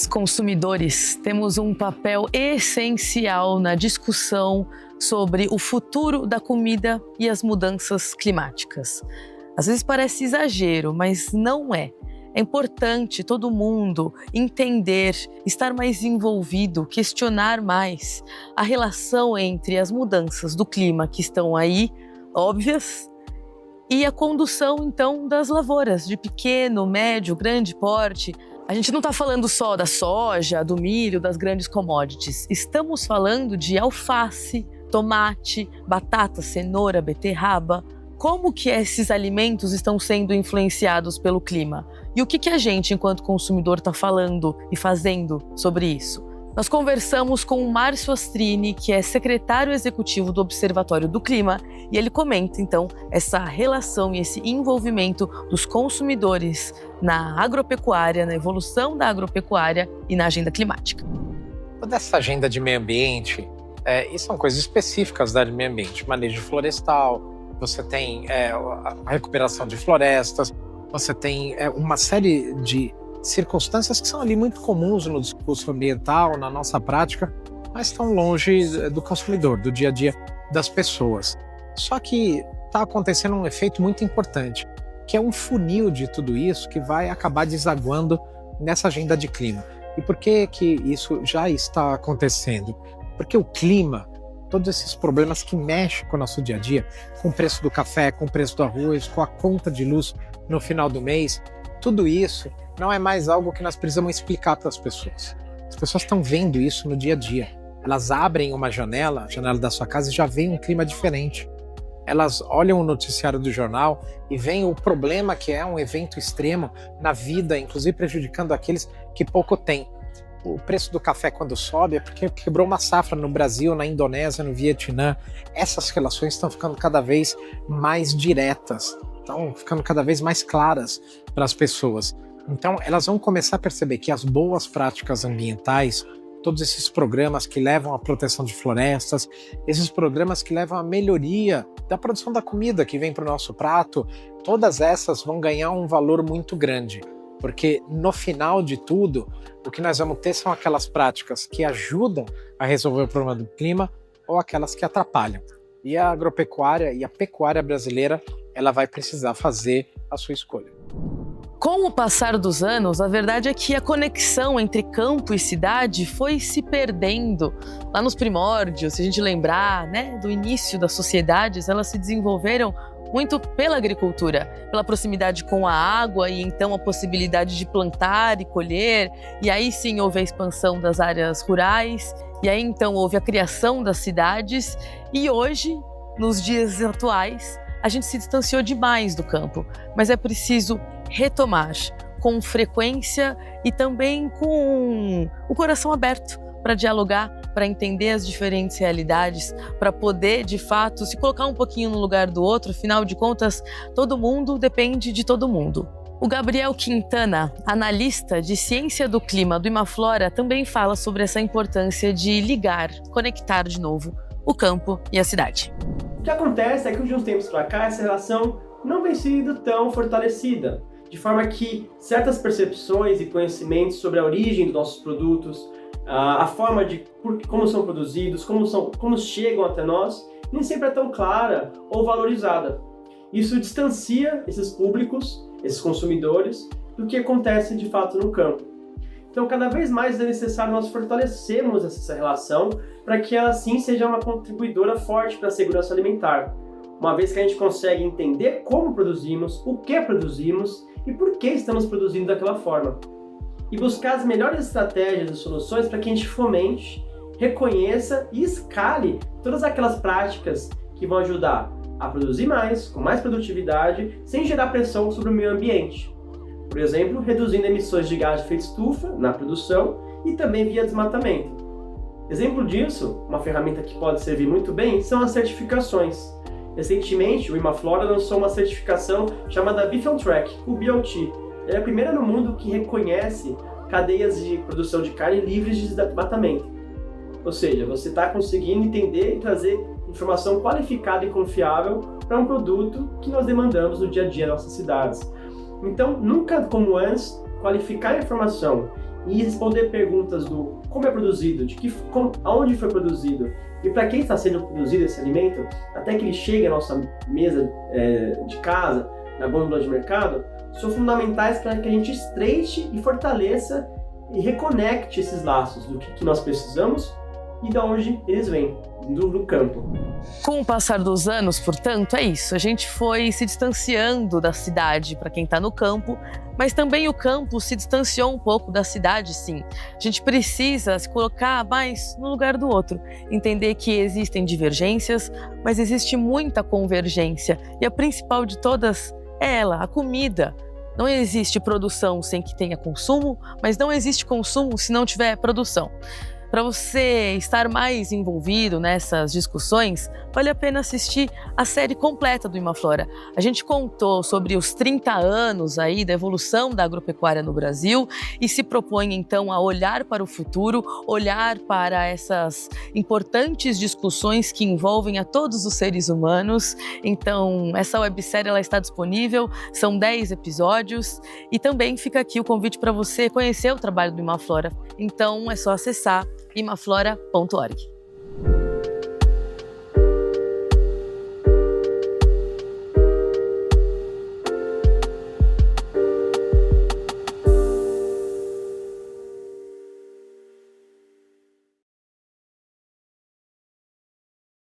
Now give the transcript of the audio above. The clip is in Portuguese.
Nós, consumidores, temos um papel essencial na discussão sobre o futuro da comida e as mudanças climáticas. Às vezes parece exagero, mas não é. É importante todo mundo entender, estar mais envolvido, questionar mais a relação entre as mudanças do clima que estão aí, óbvias, e a condução, então, das lavouras de pequeno, médio, grande porte. A gente não está falando só da soja, do milho, das grandes commodities. Estamos falando de alface, tomate, batata, cenoura, beterraba. Como que esses alimentos estão sendo influenciados pelo clima? E o que a gente, enquanto consumidor, está falando e fazendo sobre isso? Nós conversamos com o Márcio Astrini, que é secretário executivo do Observatório do Clima, e ele comenta, então, essa relação e esse envolvimento dos consumidores na agropecuária, na evolução da agropecuária e na agenda climática. Toda essa agenda de meio ambiente, e são coisas específicas da área de meio ambiente, manejo florestal, você tem a recuperação de florestas, você tem uma série de circunstâncias que são ali muito comuns no discurso ambiental, na nossa prática, mas estão longe do consumidor, do dia a dia das pessoas. Só que está acontecendo um efeito muito importante, que é um funil de tudo isso que vai acabar desaguando nessa agenda de clima. E por que isso já está acontecendo? Porque o clima, todos esses problemas que mexem com o nosso dia a dia, com o preço do café, com o preço do arroz, com a conta de luz no final do mês, tudo isso não é mais algo que nós precisamos explicar para as pessoas. As pessoas estão vendo isso no dia a dia. Elas abrem uma janela, a janela da sua casa, e já vem um clima diferente. Elas olham o noticiário do jornal e veem o problema que é um evento extremo na vida, inclusive prejudicando aqueles que pouco têm. O preço do café quando sobe é porque quebrou uma safra no Brasil, na Indonésia, no Vietnã. Essas relações estão ficando cada vez mais diretas, estão ficando cada vez mais claras para as pessoas. Então elas vão começar a perceber que as boas práticas ambientais, todos esses programas que levam à proteção de florestas, esses programas que levam à melhoria da produção da comida que vem para o nosso prato, todas essas vão ganhar um valor muito grande. Porque no final de tudo, o que nós vamos ter são aquelas práticas que ajudam a resolver o problema do clima ou aquelas que atrapalham. E a agropecuária e a pecuária brasileira, ela vai precisar fazer a sua escolha. Com o passar dos anos, a verdade é que a conexão entre campo e cidade foi se perdendo. Lá nos primórdios, se a gente lembrar, do início das sociedades, elas se desenvolveram muito pela agricultura, pela proximidade com a água e então a possibilidade de plantar e colher. E aí sim houve a expansão das áreas rurais, e aí então houve a criação das cidades. E hoje, nos dias atuais, a gente se distanciou demais do campo, mas é preciso retomar com frequência e também com o coração aberto para dialogar, para entender as diferentes realidades, para poder, de fato, se colocar um pouquinho no lugar do outro. Afinal de contas, todo mundo depende de todo mundo. O Gabriel Quintana, analista de ciência do clima do Imaflora, também fala sobre essa importância de ligar, conectar de novo o campo e a cidade. O que acontece é que de uns tempos para cá essa relação não vem sendo tão fortalecida, de forma que certas percepções e conhecimentos sobre a origem dos nossos produtos, a forma de como são produzidos, como chegam até nós, nem sempre é tão clara ou valorizada. Isso distancia esses públicos, esses consumidores, do que acontece de fato no campo. Então, cada vez mais é necessário nós fortalecermos essa relação para que ela, sim, seja uma contribuidora forte para a segurança alimentar, uma vez que a gente consegue entender como produzimos, o que produzimos e por que estamos produzindo daquela forma. E buscar as melhores estratégias e soluções para que a gente fomente, reconheça e escale todas aquelas práticas que vão ajudar a produzir mais, com mais produtividade, sem gerar pressão sobre o meio ambiente. Por exemplo, reduzindo emissões de gás de efeito estufa na produção e também via desmatamento. Exemplo disso, uma ferramenta que pode servir muito bem, são as certificações. Recentemente, o Imaflora lançou uma certificação chamada Beef on Track, o BOT. Ela é a primeira no mundo que reconhece cadeias de produção de carne livres de desmatamento. Ou seja, você está conseguindo entender e trazer informação qualificada e confiável para um produto que nós demandamos no dia a dia nas nossas cidades. Então, nunca como antes, qualificar a informação e responder perguntas do como é produzido, aonde foi produzido e para quem está sendo produzido esse alimento, até que ele chegue à nossa mesa de casa, na gôndola de mercado, são fundamentais para que a gente estreite e fortaleça e reconecte esses laços do que nós precisamos e de onde eles vêm, do campo. Com o passar dos anos, portanto, é isso. A gente foi se distanciando da cidade para quem está no campo, mas também o campo se distanciou um pouco da cidade, sim. A gente precisa se colocar mais no lugar do outro, entender que existem divergências, mas existe muita convergência. E a principal de todas é ela, a comida. Não existe produção sem que tenha consumo, mas não existe consumo se não tiver produção. Para você estar mais envolvido nessas discussões, vale a pena assistir a série completa do Imaflora. A gente contou sobre os 30 anos aí da evolução da agropecuária no Brasil e se propõe então a olhar para o futuro, olhar para essas importantes discussões que envolvem a todos os seres humanos. Então, essa websérie ela está disponível, são 10 episódios e também fica aqui o convite para você conhecer o trabalho do Imaflora. Então, é só acessar imaflora.org.